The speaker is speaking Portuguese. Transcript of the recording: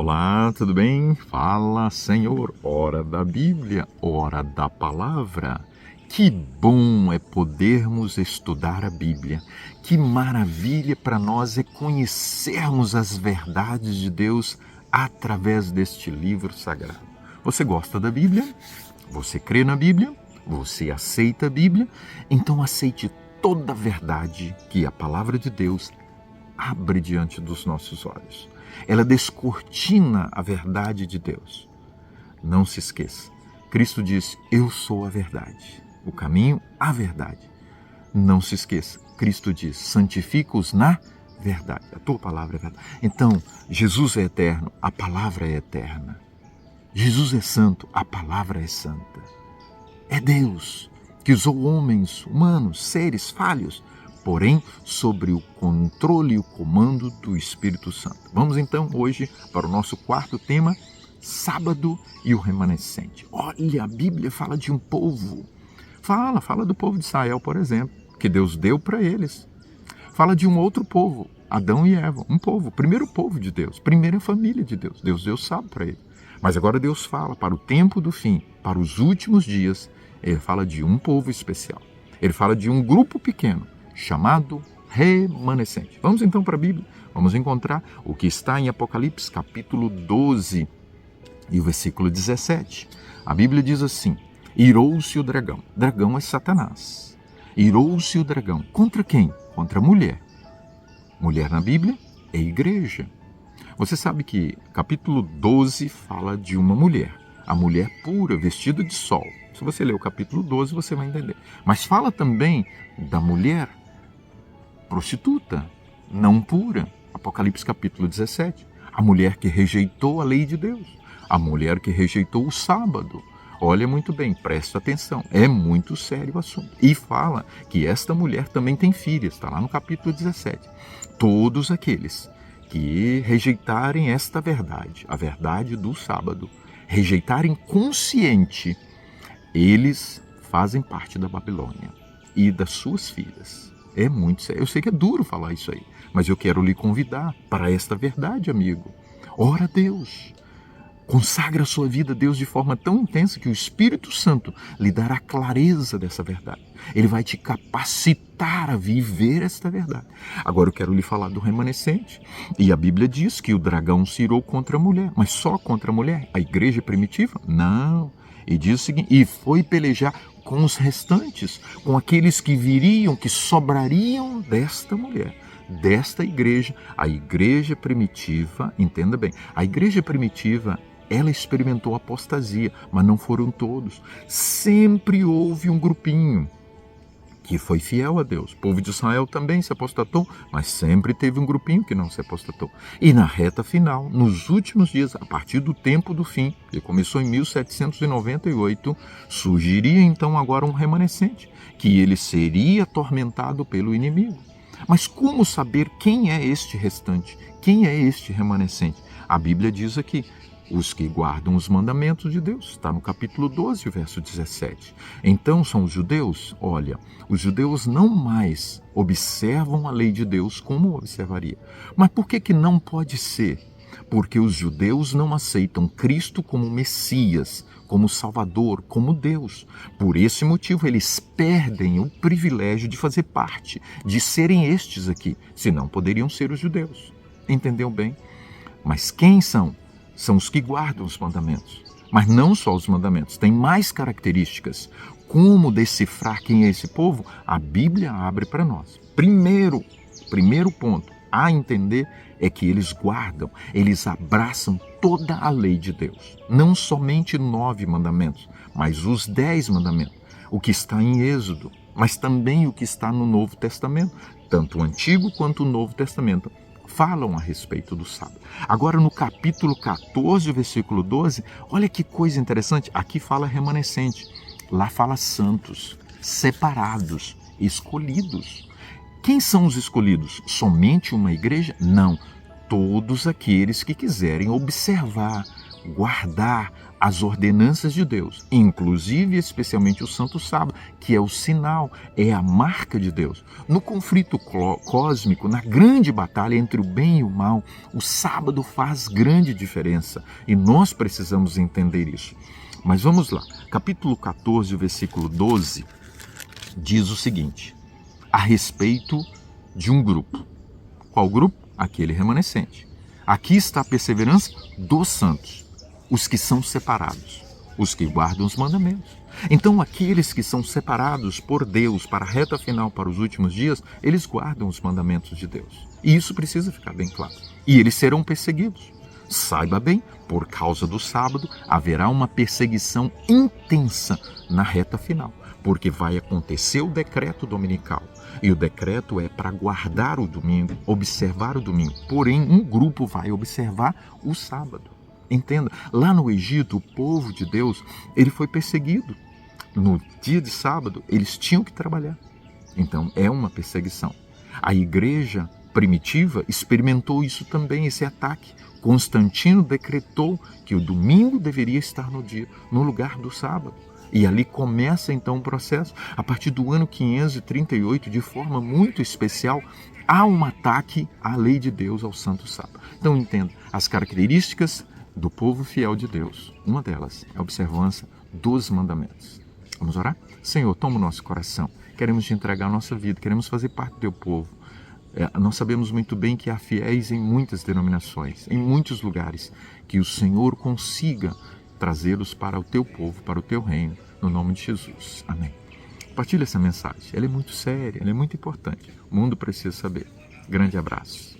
Olá, tudo bem? Fala, Senhor, hora da Bíblia, hora da palavra. Que bom é podermos estudar a Bíblia. Que maravilha para nós é conhecermos as verdades de Deus através deste livro sagrado. Você gosta da Bíblia? Você crê na Bíblia? Você aceita a Bíblia? Então aceite toda a verdade que a palavra de Deus abre diante dos nossos olhos. Ela descortina a verdade de Deus. Não se esqueça, Cristo diz, eu sou a verdade, o caminho, a verdade. Não se esqueça, Cristo diz, santifica-os na verdade, a tua palavra é verdade. Então, Jesus é eterno, a palavra é eterna. Jesus é santo, a palavra é santa. É Deus que usou homens, humanos, seres falhos, porém sobre o controle e o comando do Espírito Santo. Vamos então hoje para o nosso quarto tema, sábado e o remanescente. Olha, a Bíblia fala de um povo. Fala do povo de Israel, por exemplo, que Deus deu para eles. Fala de um outro povo, Adão e Eva, um povo, primeiro povo de Deus, primeira família de Deus. Deus deu sábado para ele. Mas agora Deus fala para o tempo do fim, para os últimos dias, ele fala de um povo especial. Ele fala de um grupo pequeno, chamado remanescente. Vamos então para a Bíblia, vamos encontrar o que está em Apocalipse capítulo 12 e o versículo 17. A Bíblia diz assim, irou-se o dragão. Dragão é Satanás. Irou-se o dragão. Contra quem? Contra a mulher. Mulher na Bíblia é igreja. Você sabe que capítulo 12 fala de uma mulher, a mulher pura, vestida de sol. Se você ler o capítulo 12, você vai entender. Mas fala também da mulher prostituta, não pura. Apocalipse capítulo 17. A mulher que rejeitou a lei de Deus. A mulher que rejeitou o sábado. Olha muito bem, presta atenção. É muito sério o assunto. E fala que esta mulher também tem filhas. Está lá no capítulo 17. Todos aqueles que rejeitarem esta verdade, a verdade do sábado, rejeitarem consciente, eles fazem parte da Babilônia e das suas filhas. É muito sério. Eu sei que é duro falar isso aí, mas eu quero lhe convidar para esta verdade, amigo. Ora a Deus. Consagra a sua vida a Deus de forma tão intensa que o Espírito Santo lhe dará clareza dessa verdade. Ele vai te capacitar a viver esta verdade. Agora eu quero lhe falar do remanescente. E a Bíblia diz que o dragão se irou contra a mulher. Mas só contra a mulher? A igreja primitiva? Não. E diz o seguinte, e foi pelejar com os restantes, com aqueles que viriam, que sobrariam desta mulher, desta igreja. A igreja primitiva, entenda bem, a igreja primitiva, ela experimentou apostasia, mas não foram todos. Sempre houve um grupinho que foi fiel a Deus. O povo de Israel também se apostatou, mas sempre teve um grupinho que não se apostatou. E na reta final, nos últimos dias, a partir do tempo do fim, que começou em 1798, surgiria então agora um remanescente, que ele seria atormentado pelo inimigo. Mas como saber quem é este restante? Quem é este remanescente? A Bíblia diz aqui, os que guardam os mandamentos de Deus. Está no capítulo 12, verso 17. Então são os judeus? Olha, os judeus não mais observam a lei de Deus como observaria. Mas por que não pode ser? Porque os judeus não aceitam Cristo como Messias, como Salvador, como Deus. Por esse motivo, eles perdem o privilégio de fazer parte, de serem estes aqui, senão poderiam ser os judeus. Entendeu bem? Mas quem são? São os que guardam os mandamentos. Mas não só os mandamentos, tem mais características. Como decifrar quem é esse povo? A Bíblia abre para nós. Primeiro ponto a entender é que eles guardam, eles abraçam toda a lei de Deus. Não somente 9 mandamentos, mas os 10 mandamentos. O que está em Êxodo, mas também o que está no Novo Testamento. Tanto o Antigo quanto o Novo Testamento falam a respeito do sábado. Agora no capítulo 14, versículo 12, olha que coisa interessante, aqui fala remanescente, lá fala santos, separados, escolhidos. Quem são os escolhidos? Somente uma igreja? Não, todos aqueles que quiserem observar, guardar as ordenanças de Deus, inclusive especialmente o Santo Sábado, que é o sinal, é a marca de Deus. No conflito cósmico, na grande batalha entre o bem e o mal, o sábado faz grande diferença e nós precisamos entender isso. Mas vamos lá, capítulo 14, versículo 12, diz o seguinte, a respeito de um grupo. Qual grupo? Aquele remanescente. Aqui está a perseverança dos santos, os que são separados, os que guardam os mandamentos. Então, aqueles que são separados por Deus para a reta final, para os últimos dias, eles guardam os mandamentos de Deus. E isso precisa ficar bem claro. E eles serão perseguidos. Saiba bem, por causa do sábado, haverá uma perseguição intensa na reta final, porque vai acontecer o decreto dominical. E o decreto é para guardar o domingo, observar o domingo. Porém, um grupo vai observar o sábado. Entenda, lá no Egito, o povo de Deus, ele foi perseguido. No dia de sábado, eles tinham que trabalhar. Então, é uma perseguição. A igreja primitiva experimentou isso também, esse ataque. Constantino decretou que o domingo deveria estar no lugar do sábado. E ali começa então o processo. A partir do ano 538, de forma muito especial, há um ataque à lei de Deus, ao Santo Sábado. Então entenda, as características do povo fiel de Deus, uma delas é a observância dos mandamentos. Vamos orar? Senhor, toma o nosso coração. Queremos te entregar a nossa vida, queremos fazer parte do teu povo. Nós sabemos muito bem que há fiéis em muitas denominações, em muitos lugares, que o Senhor consiga trazê-los para o teu povo, para o teu reino, no nome de Jesus. Amém. Partilhe essa mensagem, ela é muito séria, ela é muito importante. O mundo precisa saber. Grande abraço.